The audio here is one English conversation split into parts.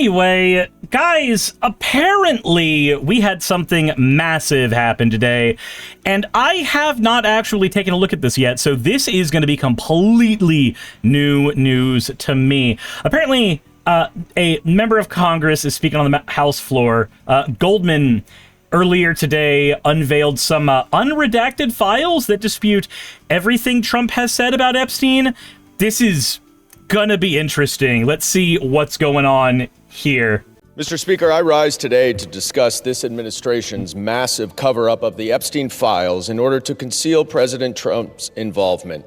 Anyway, guys, apparently we had something massive happen today, and I have not actually taken a look at this yet, so this is going to be completely new news to me. Apparently, a member of Congress is speaking on the House floor. Goldman earlier today unveiled some unredacted files that dispute everything Trump has said about Epstein. This is gonna be interesting. Let's see what's going on here. Mr. Speaker, I rise today to discuss this administration's massive cover-up of the Epstein files in order to conceal President Trump's involvement.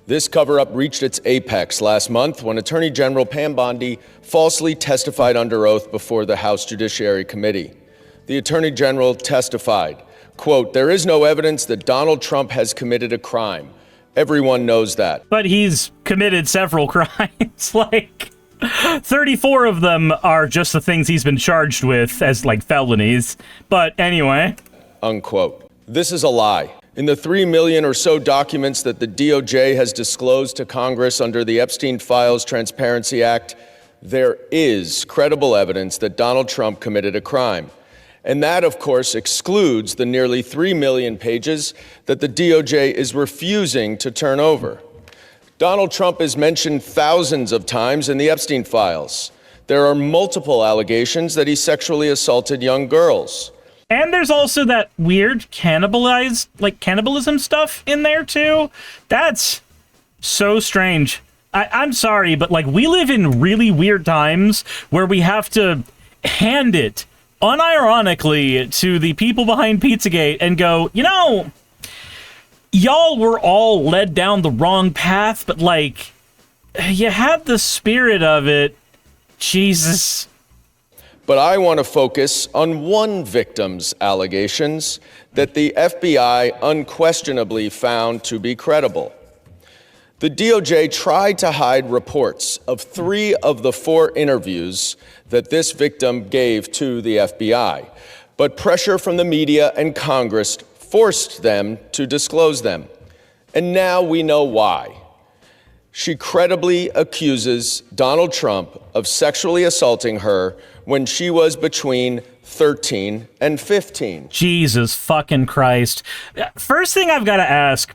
This cover-up reached its apex last month when Attorney General Pam Bondi falsely testified under oath before the House Judiciary Committee. The Attorney General testified, quote, "There is no evidence that Donald Trump has committed a crime. Everyone knows that." But he's committed several crimes, like 34 of them are just the things he's been charged with as like felonies. But anyway. Unquote. This is a lie. In the 3 million or so documents that the DOJ has disclosed to Congress under the Epstein Files Transparency Act, there is credible evidence that Donald Trump committed a crime. And that, of course, excludes the nearly 3 million pages that the DOJ is refusing to turn over. Donald Trump is mentioned thousands of times in the Epstein files. There are multiple allegations that he sexually assaulted young girls. And there's also that weird cannibalism stuff in there, too. That's so strange. I'm sorry, but, like, we live in really weird times where we have to hand it unironically to the people behind Pizzagate and go, you know, y'all were all led down the wrong path, but, like, you had the spirit of it. Jesus. But I want to focus on one victim's allegations that the FBI unquestionably found to be credible. The DOJ tried to hide reports of 3 of the 4 interviews that this victim gave to the FBI, but pressure from the media and Congress forced them to disclose them. And now we know why. She credibly accuses Donald Trump of sexually assaulting her when she was between 13 and 15. Jesus fucking Christ. First thing I've got to ask,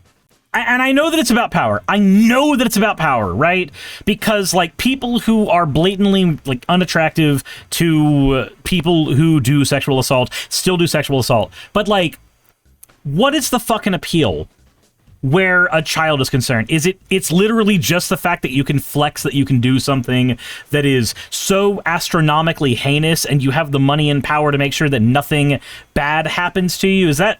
and I know that it's about power. I know that it's about power, right? Because, like, people who are blatantly, like, unattractive to people who do sexual assault still do sexual assault. But, like, what is the fucking appeal where a child is concerned? It's literally just the fact that you can flex, that you can do something that is so astronomically heinous and you have the money and power to make sure that nothing bad happens to you? Is that...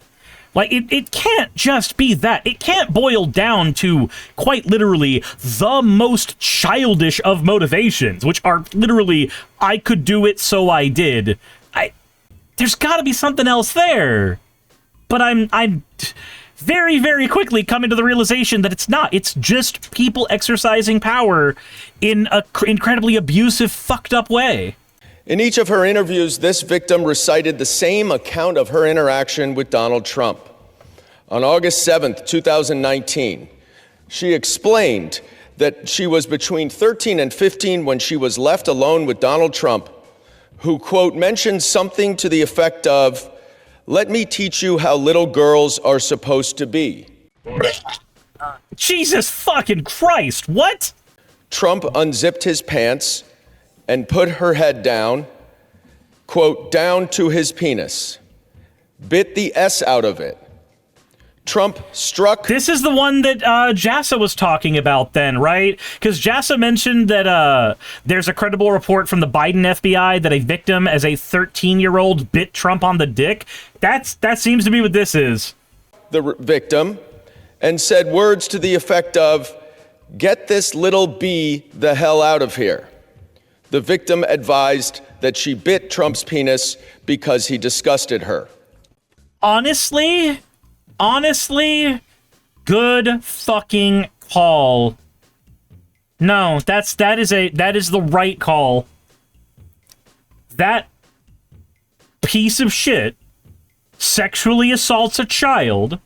Like, it can't just be that. It can't boil down to, quite literally, the most childish of motivations, which are literally, I could do it, so I did. There's gotta be something else there. But I'm very, very quickly coming to the realization that it's not. It's just people exercising power in an incredibly abusive, fucked up way. In each of her interviews, this victim recited the same account of her interaction with Donald Trump. On August 7th, 2019, she explained that she was between 13 and 15 when she was left alone with Donald Trump, who, quote, mentioned something to the effect of, "Let me teach you how little girls are supposed to be." Jesus fucking Christ, what? Trump unzipped his pants and put her head down, quote, down to his penis, bit the S out of it. Trump struck... This is the one that Jassa was talking about then, right? Because Jassa mentioned that there's a credible report from the Biden FBI that a victim as a 13-year-old bit Trump on the dick. That seems to be what this is. The victim and said words to the effect of, "Get this little B the hell out of here." The victim advised that she bit Trump's penis because he disgusted her. Honestly, good fucking call. No, that is the right call. That piece of shit sexually assaults a child.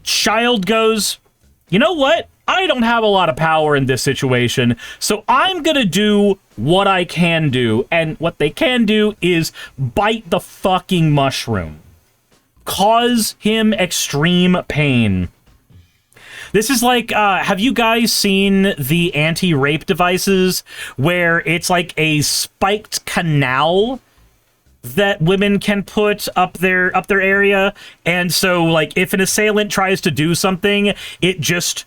Child goes, "You know what? I don't have a lot of power in this situation, so I'm gonna do what I can do, and what they can do is bite the fucking mushroom. Cause him extreme pain. This is like, have you guys seen the anti-rape devices where it's like a spiked canal that women can put up their area? And so, like, if an assailant tries to do something, it just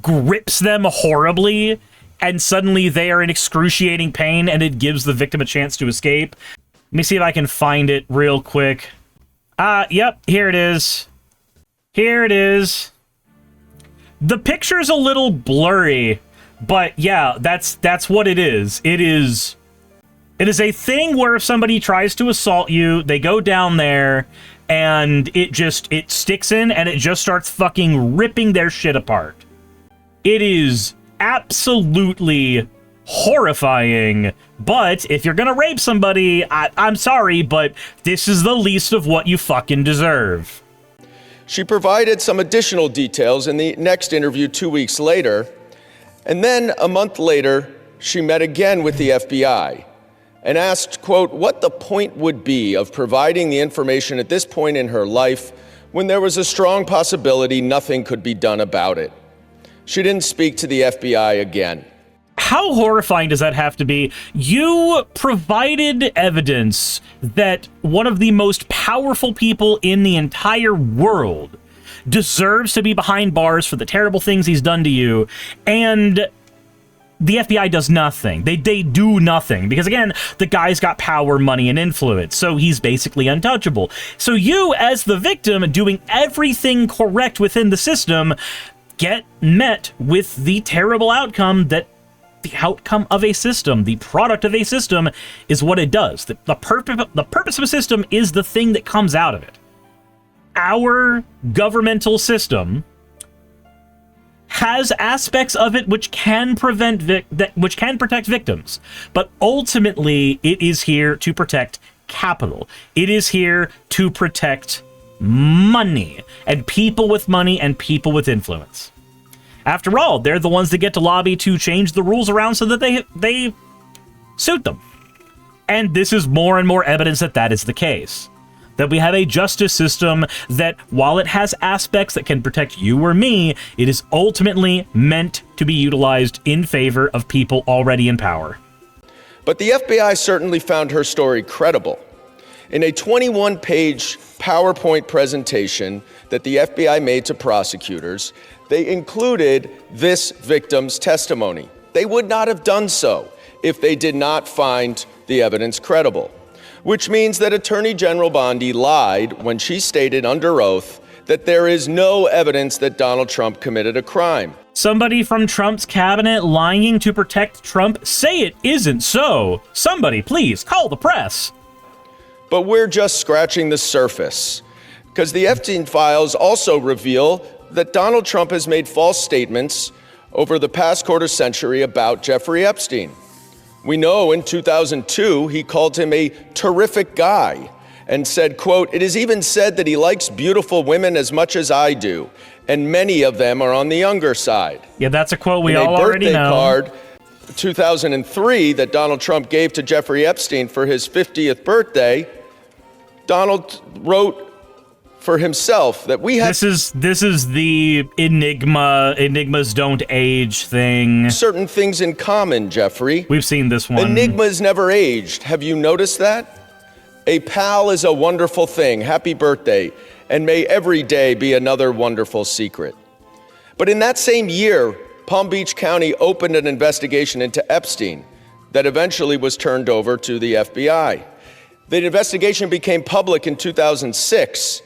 grips them horribly, and suddenly they are in excruciating pain, and it gives the victim a chance to escape. Let me see if I can find it real quick. Yep, here it is. Here it is. The picture's a little blurry, but yeah, that's what it is. It is a thing where if somebody tries to assault you, they go down there, and it sticks in, and it just starts fucking ripping their shit apart. It is absolutely horrifying, but if you're gonna rape somebody, I'm sorry, but this is the least of what you fucking deserve. She provided some additional details in the next interview 2 weeks later, and then a month later, she met again with the FBI and asked, quote, what the point would be of providing the information at this point in her life when there was a strong possibility nothing could be done about it. She didn't speak to the FBI again. How horrifying does that have to be? You provided evidence that one of the most powerful people in the entire world deserves to be behind bars for the terrible things he's done to you, and the FBI does nothing. They do nothing, because again, the guy's got power, money, and influence, so he's basically untouchable. So you, as the victim, doing everything correct within the system, get met with the terrible outcome that the outcome of a system, the product of a system, is what it does. The purpose of a system is the thing that comes out of it. Our governmental system has aspects of it which can protect victims, but ultimately it is here to protect capital. It is here to protect money, and people with money and people with influence. After all, they're the ones that get to lobby to change the rules around so that they suit them. And this is more and more evidence that that is the case. That we have a justice system that, while it has aspects that can protect you or me, it is ultimately meant to be utilized in favor of people already in power. But the FBI certainly found her story credible. In a 21-page PowerPoint presentation that the FBI made to prosecutors, they included this victim's testimony. They would not have done so if they did not find the evidence credible, which means that Attorney General Bondi lied when she stated under oath that there is no evidence that Donald Trump committed a crime. Somebody from Trump's cabinet lying to protect Trump? Say it isn't so. Somebody, please, call the press. But we're just scratching the surface, because the Epstein files also reveal that Donald Trump has made false statements over the past quarter century about Jeffrey Epstein. We know in 2002, he called him a terrific guy and said, quote, it is even said that he likes beautiful women as much as I do, and many of them are on the younger side. Yeah, that's a quote we all already know. In a birthday card, 2003, that Donald Trump gave to Jeffrey Epstein for his 50th birthday, Donald wrote for himself that we have... This is the enigmas don't age thing. Certain things in common, Jeffrey. We've seen this one. Enigmas never aged. Have you noticed that? A pal is a wonderful thing. Happy birthday. And may every day be another wonderful secret. But in that same year, Palm Beach County opened an investigation into Epstein that eventually was turned over to the FBI. The investigation became public in 2006,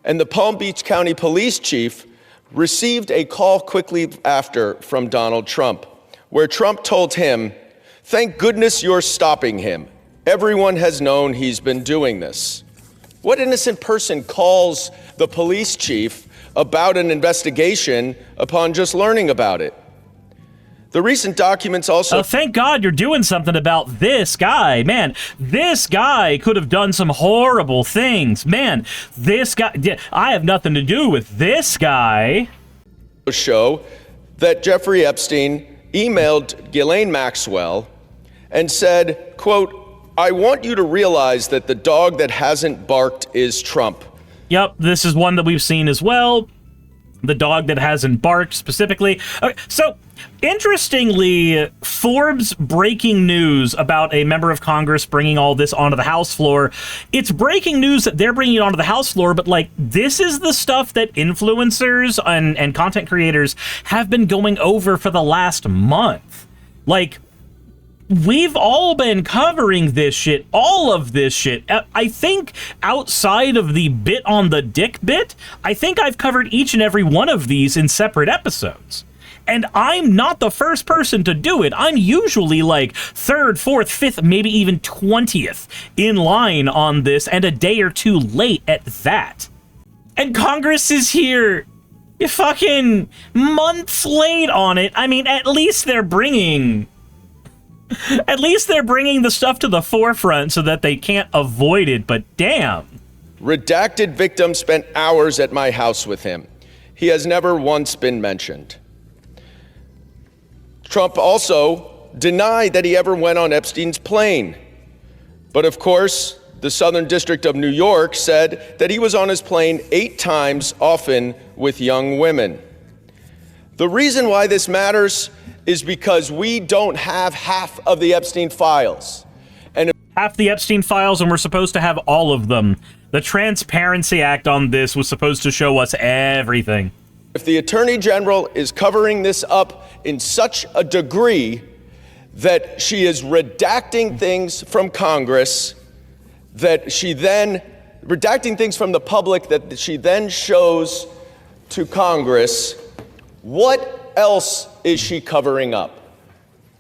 and the Palm Beach County police chief received a call quickly after from Donald Trump, where Trump told him, thank goodness you're stopping him. Everyone has known he's been doing this. What innocent person calls the police chief about an investigation upon just learning about it? The recent documents also... Oh, thank God you're doing something about this guy. Man, this guy could have done some horrible things. Man, this guy... I have nothing to do with this guy. ...show that Jeffrey Epstein emailed Ghislaine Maxwell and said, quote, "I want you to realize that the dog that hasn't barked is Trump." Yep, this is one that we've seen as well. The dog that hasn't barked specifically. Okay, so, interestingly, Forbes breaking news about a member of Congress bringing all this onto the House floor. It's breaking news that they're bringing it onto the House floor, but, like, this is the stuff that influencers and content creators have been going over for the last month. Like, we've all been covering this shit, all of this shit. I think outside of the bit on the dick bit, I think I've covered each and every one of these in separate episodes. And I'm not the first person to do it. I'm usually like 3rd, 4th, 5th, maybe even 20th in line on this, and a day or two late at that. And Congress is here fucking months late on it. I mean, at least they're bringing the stuff to the forefront so that they can't avoid it, but damn. Redacted victim spent hours at my house with him. He has never once been mentioned. Trump also denied that he ever went on Epstein's plane. But of course, the Southern District of New York said that he was on his plane 8 times, often with young women. The reason why this matters is because we don't have half of the Epstein files. And half the Epstein files, and we're supposed to have all of them. The Transparency Act on this was supposed to show us everything. If the Attorney General is covering this up in such a degree that she is redacting things from Congress, that she then, redacting things from the public that she then shows to Congress, what else is she covering up?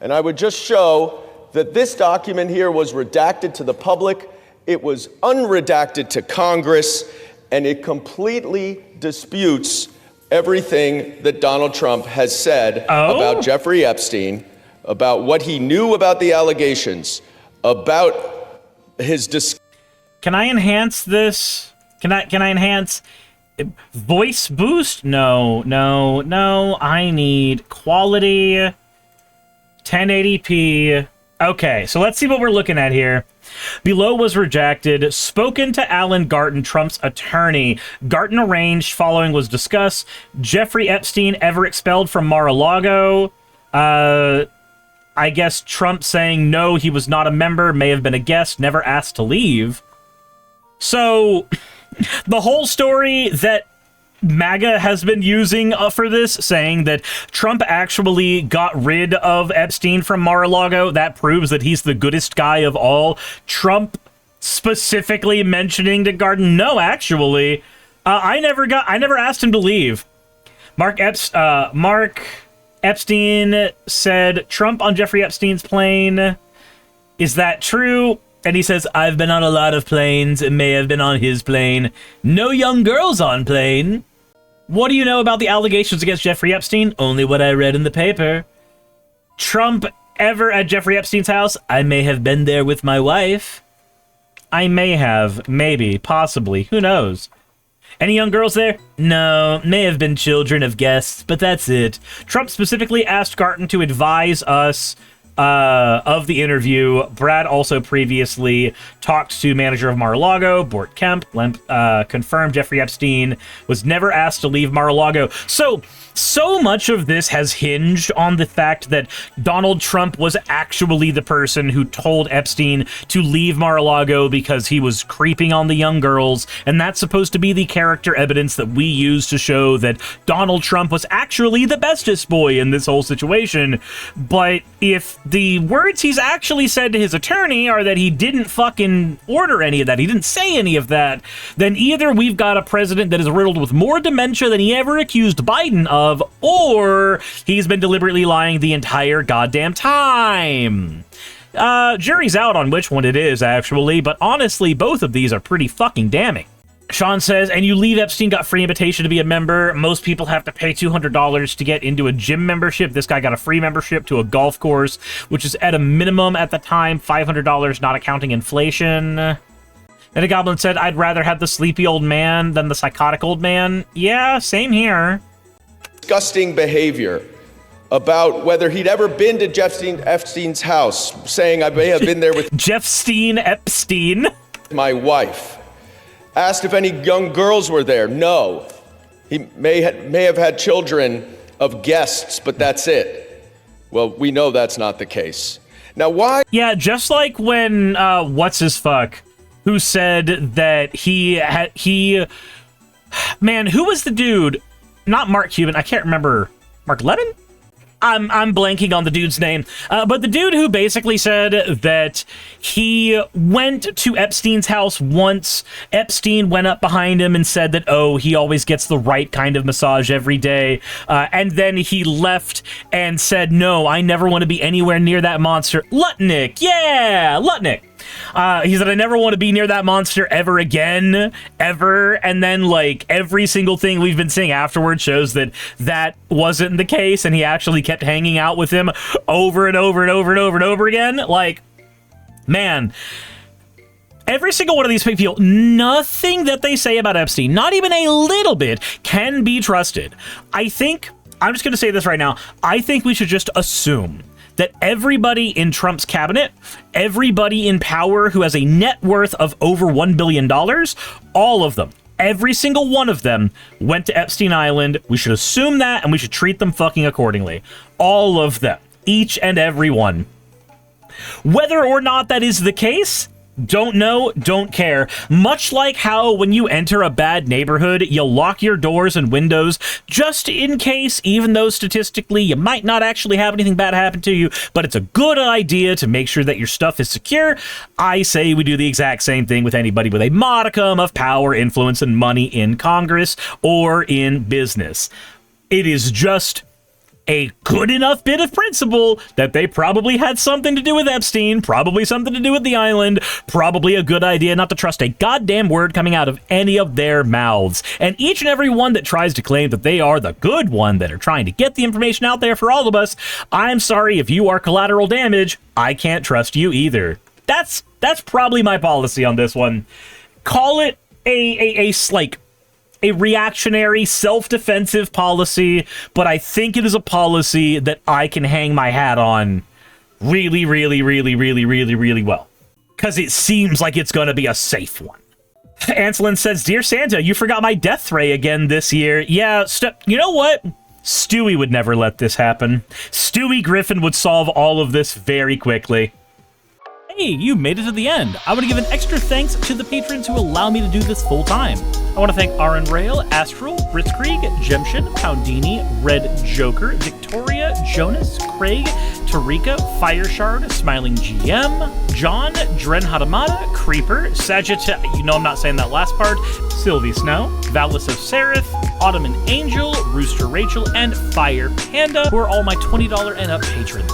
And I would just show that this document here was redacted to the public, it was unredacted to Congress, and it completely disputes everything that Donald Trump has said about Jeffrey Epstein, about what he knew about the allegations, about his Can I enhance this? Can I enhance voice boost? No. I need quality 1080p. Okay, so let's see what we're looking at here. Below was rejected. Spoken to Alan Garten, Trump's attorney. Garten arranged. Following was discussed. Jeffrey Epstein ever expelled from Mar-a-Lago. I guess Trump saying no, he was not a member, may have been a guest, never asked to leave. So, the whole story that MAGA has been using for this, saying that Trump actually got rid of Epstein from Mar-a-Lago, that proves that he's the goodest guy of all. Trump specifically mentioning to Garden, no, actually, I never asked him to leave. Mark Epstein said, Trump on Jeffrey Epstein's plane. Is that true? And he says, I've been on a lot of planes. It may have been on his plane. No young girls on plane. What do you know about the allegations against Jeffrey Epstein? Only what I read in the paper. Trump ever at Jeffrey Epstein's house? I may have been there with my wife. I may have, maybe, possibly, who knows? Any young girls there? No, may have been children of guests, but that's it. Trump specifically asked Garten to advise us of the interview. Brad also previously talked to manager of Mar-a-Lago, Bort Kemp, confirmed Jeffrey Epstein was never asked to leave Mar-a-Lago. So much of this has hinged on the fact that Donald Trump was actually the person who told Epstein to leave Mar-a-Lago because he was creeping on the young girls, and that's supposed to be the character evidence that we use to show that Donald Trump was actually the bestest boy in this whole situation. But if the words he's actually said to his attorney are that he didn't fucking order any of that, he didn't say any of that, then either we've got a president that is riddled with more dementia than he ever accused Biden of, or he's been deliberately lying the entire goddamn time. Jury's out on which one it is, actually, but honestly, both of these are pretty fucking damning. Sean says, and you leave Epstein got free invitation to be a member. Most people have to pay $200 to get into a gym membership. This guy got a free membership to a golf course, which is at a minimum at the time, $500, not accounting inflation. And a goblin said, I'd rather have the sleepy old man than the psychotic old man. Yeah, same here. Disgusting behavior about whether he'd ever been to Epstein's house, saying I may have been there with Epstein. my wife. Asked if any young girls were there. No. He may have had children of guests, but that's it. Well, we know that's not the case. Now, why? Yeah, just like when, what's-his-fuck, who said that man, who was the dude? Not Mark Cuban, I can't remember. Mark Levin? I'm blanking on the dude's name, but the dude who basically said that he went to Epstein's house once. Epstein went up behind him and said that, oh, he always gets the right kind of massage every day, and then he left and said, no, I never want to be anywhere near that monster. Lutnick, yeah, Lutnick. He said, I never want to be near that monster ever again, ever. And then, like, every single thing we've been seeing afterwards shows that that wasn't the case, and he actually kept hanging out with him over and over and over and over and over again. Like, man, every single one of these people, nothing that they say about Epstein, not even a little bit, can be trusted. I'm just going to say this right now, I think we should just assume that everybody in Trump's cabinet, everybody in power who has a net worth of over $1 billion, all of them, every single one of them went to Epstein Island. We should assume that, and we should treat them fucking accordingly. All of them. Each and every one. Whether or not that is the case, don't know, don't care. Much like how when you enter a bad neighborhood, you lock your doors and windows just in case, even though statistically you might not actually have anything bad happen to you, but it's a good idea to make sure that your stuff is secure. I say we do the exact same thing with anybody with a modicum of power, influence, and money in Congress or in business. It is just a good enough bit of principle that they probably had something to do with Epstein, probably something to do with the island, probably a good idea not to trust a goddamn word coming out of any of their mouths. And each and every one that tries to claim that they are the good one that are trying to get the information out there for all of us, I'm sorry, if you are collateral damage, I can't trust you either. That's probably my policy on this one. Call it a reactionary, self-defensive policy, but I think it is a policy that I can hang my hat on really, really, really, really, really, really well. Because it seems like it's going to be a safe one. Anselin says, Dear Santa, you forgot my death ray again this year. Yeah, you know what? Stewie would never let this happen. Stewie Griffin would solve all of this very quickly. Hey, you made it to the end. I want to give an extra thanks to the patrons who allow me to do this full time. I want to thank Aaron Rail, Astral, Britzkrieg, Jemshin, Poundini, Red Joker, Victoria, Jonas, Craig, Tarika, Fireshard, Smiling GM, John, Dren Hadamada, Creeper, Sagitta, you know I'm not saying that last part, Sylvie Snow, Valis of Seraph, Ottoman Angel, Rooster Rachel, and Fire Panda, who are all my $20 and up patrons.